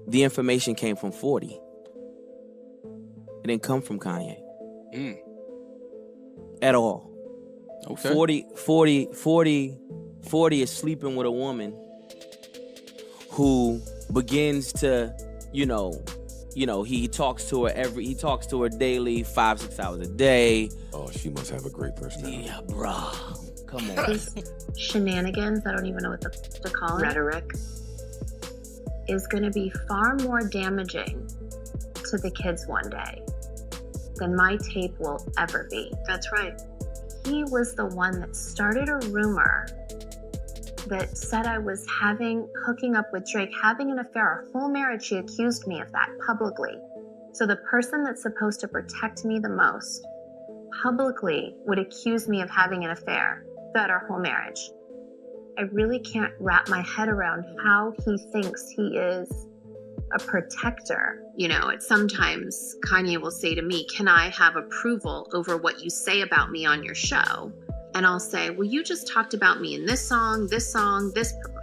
the information came from 40. It didn't come from Kanye. At all. Okay. 40 is sleeping with a woman who begins to, he talks to her daily, 5-6 hours a day. Oh, she must have a great personality. Yeah, bruh. Come on. These shenanigans, I don't even know what to call it, rhetoric, is going to be far more damaging to the kids one day than my tape will ever be. That's right. He was the one that started a rumor that said I was hooking up with Drake, having an affair, a whole marriage. She accused me of that publicly. So the person that's supposed to protect me the most publicly would accuse me of having an affair throughout our whole marriage. I really can't wrap my head around how he thinks he is a protector. Sometimes Kanye will say to me, can I have approval over what you say about me on your show? And I'll say, well, you just talked about me in this song, this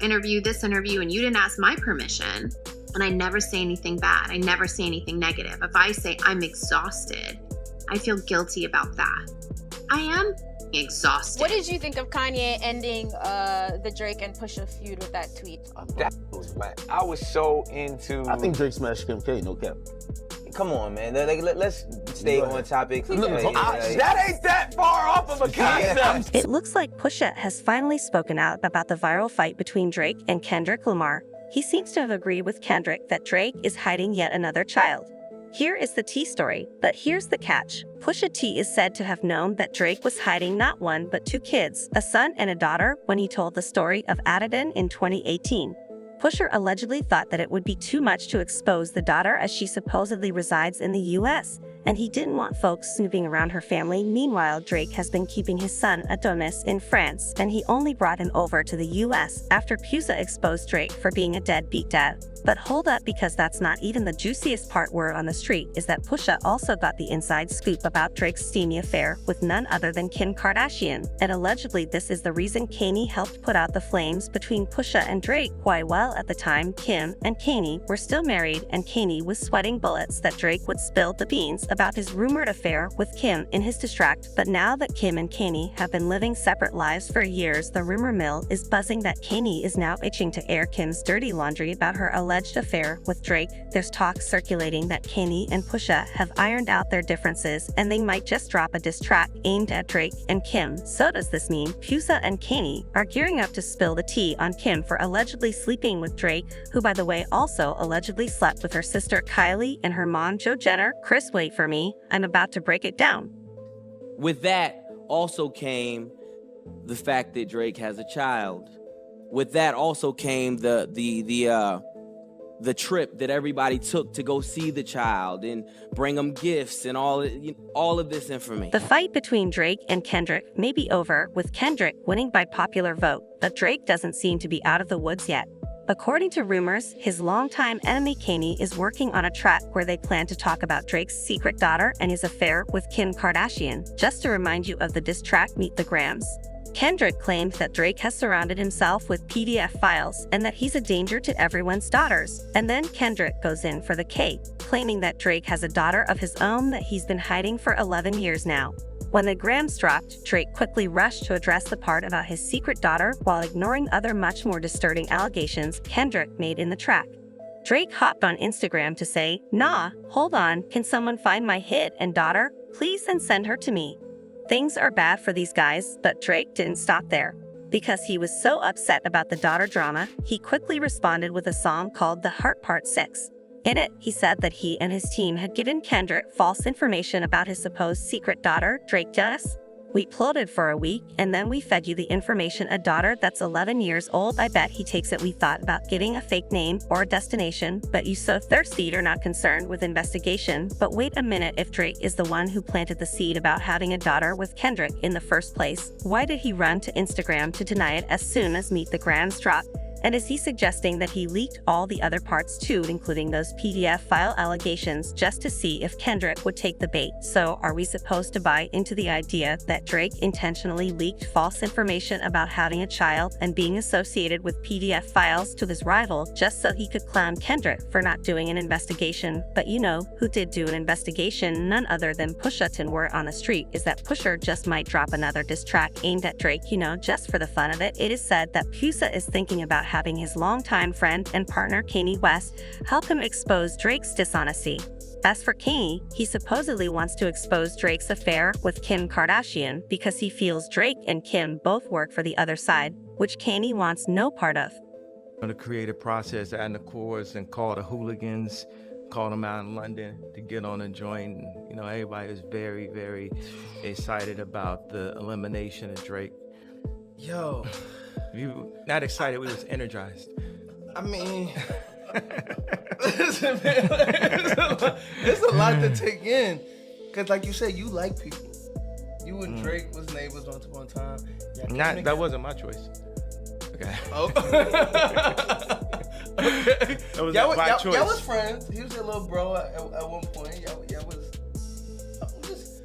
interview, and you didn't ask my permission. And I never say anything bad. I never say anything negative. If I say I'm exhausted, I feel guilty about that. I am exhausted. What did you think of Kanye ending the Drake and Pusha feud with that tweet? That was whack. I was so into... I think Drake smashed Kim K, no cap. Come on, man. Let's stay on topic. That ain't that far off of a concept. It looks like Pusha has finally spoken out about the viral fight between Drake and Kendrick Lamar. He seems to have agreed with Kendrick that Drake is hiding yet another child. Here is the T story, but here's the catch. Pusha T is said to have known that Drake was hiding not one but 2 kids, a son and a daughter, when he told the story of Adidon in 2018. Pusha allegedly thought that it would be too much to expose the daughter as she supposedly resides in the US, and he didn't want folks snooping around her family. Meanwhile, Drake has been keeping his son Adonis in France, and he only brought him over to the US after Pusha exposed Drake for being a deadbeat dad. But hold up, because that's not even the juiciest part. Word on the street is that Pusha also got the inside scoop about Drake's steamy affair with none other than Kim Kardashian, and allegedly this is the reason Kanye helped put out the flames between Pusha and Drake. Why, well, at the time, Kim and Kanye were still married, and Kanye was sweating bullets that Drake would spill the beans about his rumored affair with Kim in his distract. But now that Kim and Kanye have been living separate lives for years, the rumor mill is buzzing that Kanye is now itching to air Kim's dirty laundry about her alleged affair with Drake. There's talk circulating that Kanye and Pusha have ironed out their differences, and they might just drop a diss track aimed at Drake and Kim. So does this mean Pusha and Kanye are gearing up to spill the tea on Kim for allegedly sleeping with Drake, who, by the way, also allegedly slept with her sister Kylie and her mom Jo Jenner? Chris, wait for me. I'm about to break it down. With that also came the fact that Drake has a child. With that also came the trip that everybody took to go see the child and bring them gifts and all of this information. The fight between Drake and Kendrick may be over, with Kendrick winning by popular vote, but Drake doesn't seem to be out of the woods yet. According to rumors, his longtime enemy Kanye is working on a track where they plan to talk about Drake's secret daughter and his affair with Kim Kardashian. Just to remind you of the diss track, Meet the Grams. Kendrick claimed that Drake has surrounded himself with PDF files and that he's a danger to everyone's daughters. And then Kendrick goes in for the K, claiming that Drake has a daughter of his own that he's been hiding for 11 years now. When the grams dropped, Drake quickly rushed to address the part about his secret daughter while ignoring other much more disturbing allegations Kendrick made in the track. Drake hopped on Instagram to say, "Nah, hold on, can someone find my hit and daughter, please, and send her to me?" Things are bad for these guys, but Drake didn't stop there. Because he was so upset about the daughter drama, he quickly responded with a song called The Heart Part 6. In it, he said that he and his team had given Kendrick false information about his supposed secret daughter. Drake just, "We plotted for a week, and then we fed you the information, a daughter that's 11 years old. I bet he takes it we thought about giving a fake name or a destination, but you so thirsty you're not concerned with investigation." But wait a minute, if Drake is the one who planted the seed about having a daughter with Kendrick in the first place, why did he run to Instagram to deny it as soon as Meet the Grams dropped? And is he suggesting that he leaked all the other parts too, including those PDF file allegations, just to see if Kendrick would take the bait? So are we supposed to buy into the idea that Drake intentionally leaked false information about having a child and being associated with PDF files to his rival just so he could clown Kendrick for not doing an investigation? But you know who did do an investigation? None other than Pusha T. Word on the street is that Pusha just might drop another diss track aimed at Drake, just for the fun of it. It is said that Pusha is thinking about having his longtime friend and partner Kanye West help him expose Drake's dishonesty. As for Kanye, he supposedly wants to expose Drake's affair with Kim Kardashian because he feels Drake and Kim both work for the other side, which Kanye wants no part of. The creative process, adding the chorus and call the hooligans, called them out in London to get on a joint. And, everybody was very, very excited about the elimination of Drake. Yo. We were not excited, we was energized. I mean, listen, man, it's a lot to take in. Because like you said, you like people. You and Drake was neighbors once upon a time. That wasn't my choice. Okay. Oh. Okay. That was my choice. Y'all was friends. He was your little bro at one point. Y'all was just,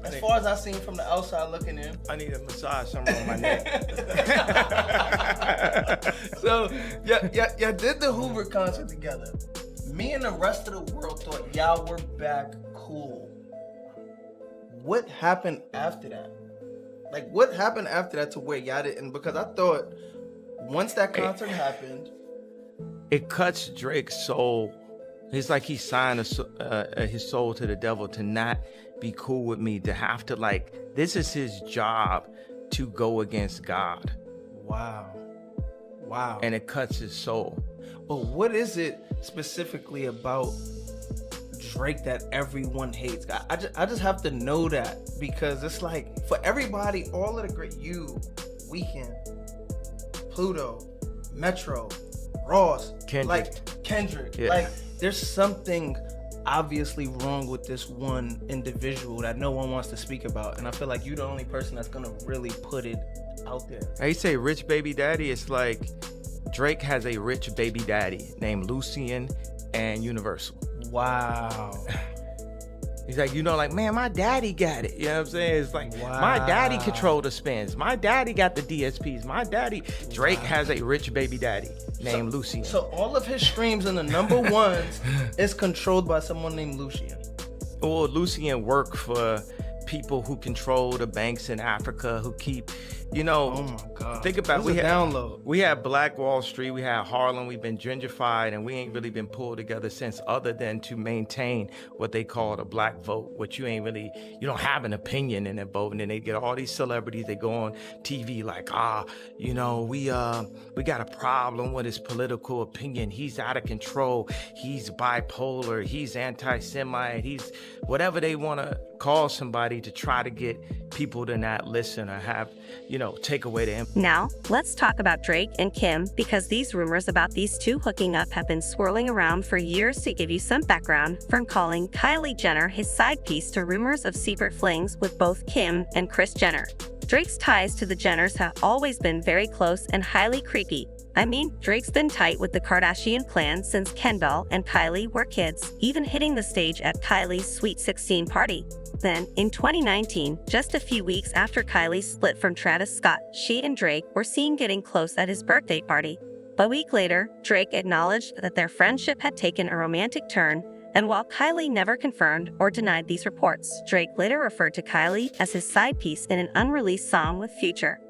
as far as I seen from the outside looking in. I need a massage somewhere on my neck. So, y'all did the Hoover concert together. Me and the rest of the world thought y'all were back cool. What happened after that? Like, what happened after that to where y'all didn't? Because I thought once that concert happened, it cuts Drake's soul. It's like he signed his soul to the devil to not be cool with me, to have to this is his job to go against God. Wow. And it cuts his soul. But what is it specifically about Drake that everyone hates? I just have to know that, because it's like for everybody, all of the great, Weeknd, Pluto, Metro, Ross, Kendrick. Yeah. There's something obviously wrong with this one individual that no one wants to speak about, and I feel like you're the only person that's gonna really put it out there. I say rich baby daddy. It's like Drake has a rich baby daddy named Lucian and Universal. Wow. He's like, man, my daddy got it. You know what I'm saying? It's like, my daddy controlled the spins. My daddy got the DSPs. Drake has a rich baby daddy named Lucian. So all of his streams in the number ones is controlled by someone named Lucian. Well, Lucian worked for people who control the banks in Africa, who keep, oh my God. Think about download. We had Black Wall Street, we had Harlem, we've been gentrified, and we ain't really been pulled together since, other than to maintain what they call the black vote, which you don't have an opinion in that vote. And then they get all these celebrities, they go on TV like, we got a problem with his political opinion. He's out of control. He's bipolar. He's anti-Semite. He's whatever they want to call somebody to try to get people to not listen or have, take away the impact. Now, let's talk about Drake and Kim, because these rumors about these two hooking up have been swirling around for years. To give you some background, from calling Kylie Jenner his side piece to rumors of secret flings with both Kim and Kris Jenner. Drake's ties to the Jenners have always been very close and highly creepy. Drake's been tight with the Kardashian clan since Kendall and Kylie were kids, even hitting the stage at Kylie's Sweet 16 party. Then, in 2019, just a few weeks after Kylie split from Travis Scott, she and Drake were seen getting close at his birthday party. A week later, Drake acknowledged that their friendship had taken a romantic turn, and while Kylie never confirmed or denied these reports, Drake later referred to Kylie as his side piece in an unreleased song with Future.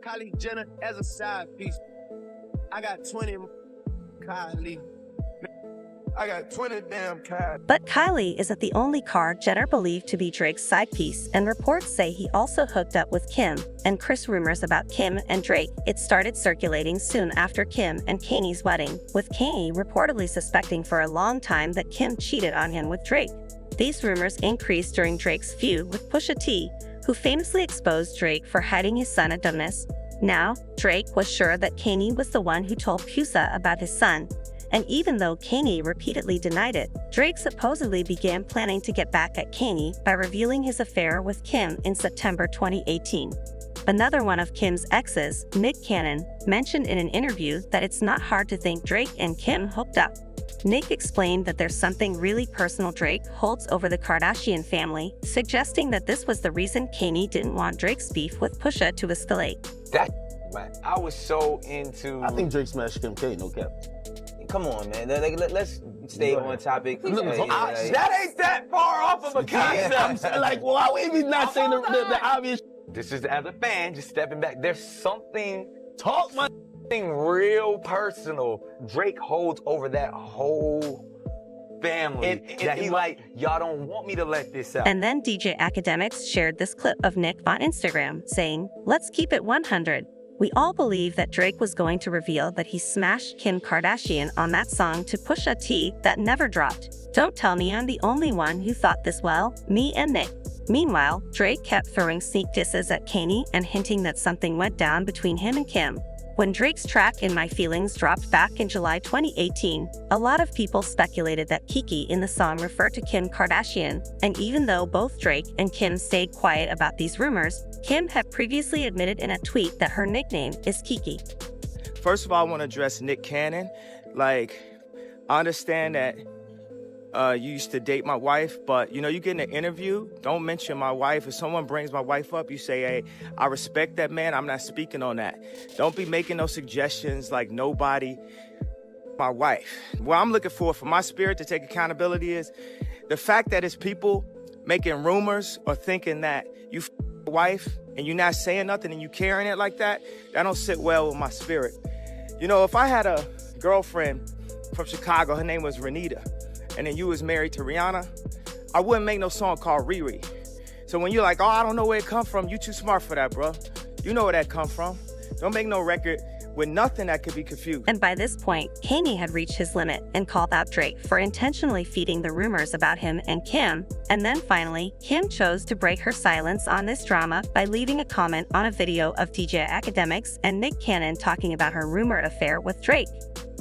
Kylie Jenner as a side piece. I got 20 Kylie. I got 20 damn Kylie. But Kylie isn't the only Kar Jenner believed to be Drake's side piece, and reports say he also hooked up with Kim. And Kris rumors about Kim and Drake, it started circulating soon after Kim and Kanye's wedding, with Kanye reportedly suspecting for a long time that Kim cheated on him with Drake. These rumors increased during Drake's feud with Pusha T, who famously exposed Drake for hiding his son Adonis. Now, Drake was sure that Kanye was the one who told Pusha about his son. And even though Kanye repeatedly denied it, Drake supposedly began planning to get back at Kanye by revealing his affair with Kim in September 2018. Another one of Kim's exes, Nick Cannon, mentioned in an interview that it's not hard to think Drake and Kim hooked up. Nick explained that there's something really personal Drake holds over the Kardashian family, suggesting that this was the reason Kanye didn't want Drake's beef with Pusha to escalate. That, man, I was so into. I think Drake smashed Kim K, no cap. Come on, man. Let's stay on topic. That ain't that far off of a concept. I'm saying, like, why would we not saying the obvious? This is as a fan, just stepping back. There's something real personal Drake holds over that whole family that he like, y'all don't want me to let this out. And then DJ Academics shared this clip of Nick on Instagram, saying, "Let's keep it 100. We all believe that Drake was going to reveal that he smashed Kim Kardashian on that song to Pusha T that never dropped. Don't tell me I'm the only one who thought this. Well, me and Nick." Meanwhile, Drake kept throwing sneak disses at Kanye and hinting that something went down between him and Kim. When Drake's track In My Feelings dropped back in July 2018, a lot of people speculated that Kiki in the song referred to Kim Kardashian, and even though both Drake and Kim stayed quiet about these rumors, Kim had previously admitted in a tweet that her nickname is Kiki. First of all, I want to address Nick Cannon. Like, I understand that you used to date my wife, but you get in an interview, don't mention my wife. If someone brings my wife up, you say, hey, I respect that man, I'm not speaking on that. Don't be making no suggestions like nobody, my wife. What I'm looking for my spirit to take accountability is the fact that it's people making rumors or thinking that you wife and you're not saying nothing and you carrying it like that, that don't sit well with my spirit. If I had a girlfriend from Chicago, her name was Renita, and then you was married to Rihanna, I wouldn't make no song called Riri. So when you're like, oh, I don't know where it come from, you too smart for that, bro. You know where that come from. Don't make no record with nothing that could be confused. And by this point, Kanye had reached his limit and called out Drake for intentionally feeding the rumors about him and Kim. And then finally, Kim chose to break her silence on this drama by leaving a comment on a video of DJ Academics and Nick Cannon talking about her rumored affair with Drake.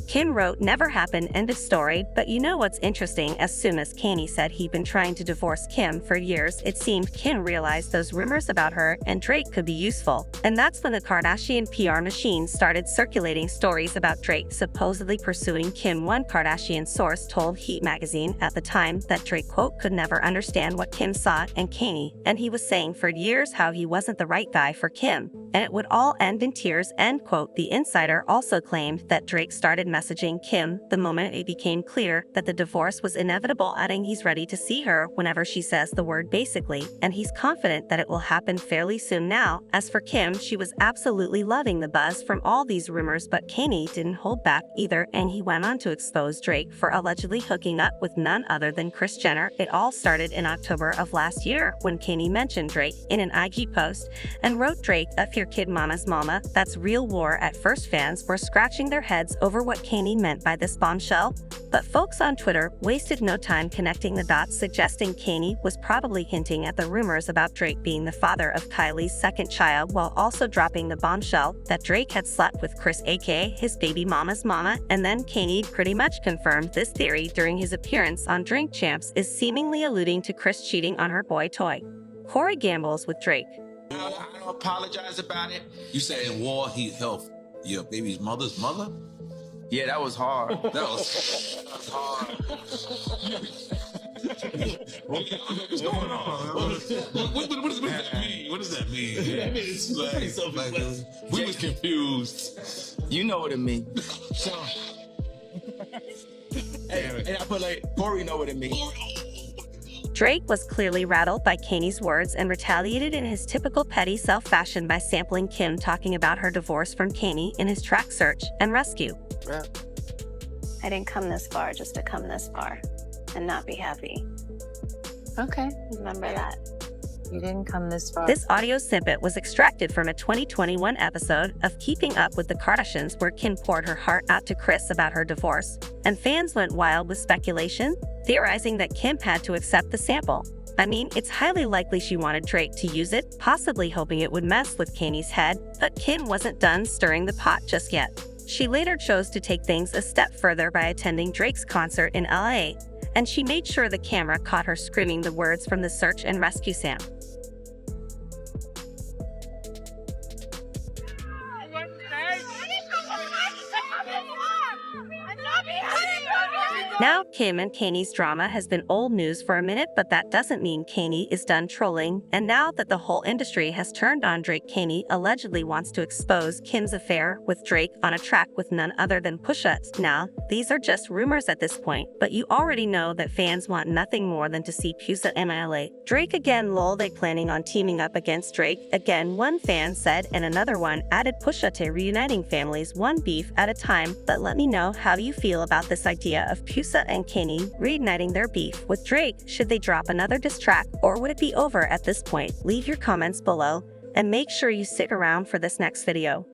Kim wrote, "Never happened, end of story." But you know what's interesting? As soon as Kanye said he'd been trying to divorce Kim for years, it seemed Kim realized those rumors about her and Drake could be useful. And that's when the Kardashian PR machine started circulating stories about Drake supposedly pursuing Kim. One Kardashian source told Heat magazine at the time that Drake, quote, could never understand what Kim saw in Kanye, and he was saying for years how he wasn't the right guy for Kim, and it would all end in tears, end quote. The insider also claimed that Drake started messaging Kim the moment it became clear that the divorce was inevitable, adding he's ready to see her whenever she says the word basically, and he's confident that it will happen fairly soon. Now, as for Kim, she was absolutely loving the buzz from all these rumors, but Kanye didn't hold back either, and he went on to expose Drake for allegedly hooking up with none other than Kris Jenner. It all started in October of last year when Kanye mentioned Drake in an IG post and wrote, "Drake, F your kid mama's mama, that's real war." At first, fans were scratching their heads over what Kanye meant by this bombshell, but folks on Twitter wasted no time connecting the dots, suggesting Kanye was probably hinting at the rumors about Drake being the father of Kylie's second child, while also dropping the bombshell that Drake had slept with Kris, aka his baby mama's mama. And then Kanye pretty much confirmed this theory during his appearance on Drink Champs, is seemingly alluding to Kris cheating on her boy toy. Corey gambles with Drake. I don't apologize about it. You say in war, he helped your baby's mother's mother? Yeah, that was hard. That was hard. What's going on? What does that mean? What does that mean? Yeah, I mean, it's like we was confused. You know what it means. So, and I put like, Corey know what it means. Drake was clearly rattled by Kanye's words and retaliated in his typical petty self-fashion by sampling Kim talking about her divorce from Kanye in his track Search and Rescue. I didn't come this far just to come this far and not be happy. Okay. Remember that. You didn't come this far. This audio snippet was extracted from a 2021 episode of Keeping Up with the Kardashians, where Kim poured her heart out to Kris about her divorce, and fans went wild with speculation, theorizing that Kim had to accept the sample. I mean, it's highly likely she wanted Drake to use it, possibly hoping it would mess with Kanye's head, but Kim wasn't done stirring the pot just yet. She later chose to take things a step further by attending Drake's concert in LA, and she made sure the camera caught her screaming the words from the Search and Rescue sample. Now, Kim and Kanye's drama has been old news for a minute, but that doesn't mean Kanye is done trolling. And now that the whole industry has turned on Drake, Kanye allegedly wants to expose Kim's affair with Drake on a track with none other than Pusha T. Now, these are just rumors at this point, but you already know that fans want nothing more than to see Pusha annihilate Drake again. Lol, they planning on teaming up against Drake again, one fan said, and another one added, Pusha T reuniting families one beef at a time. But let me know how you feel about this idea of Pusha and Kanye reigniting their beef with Drake. Should they drop another diss track, or would it be over at this point? Leave your comments below and make sure you stick around for this next video.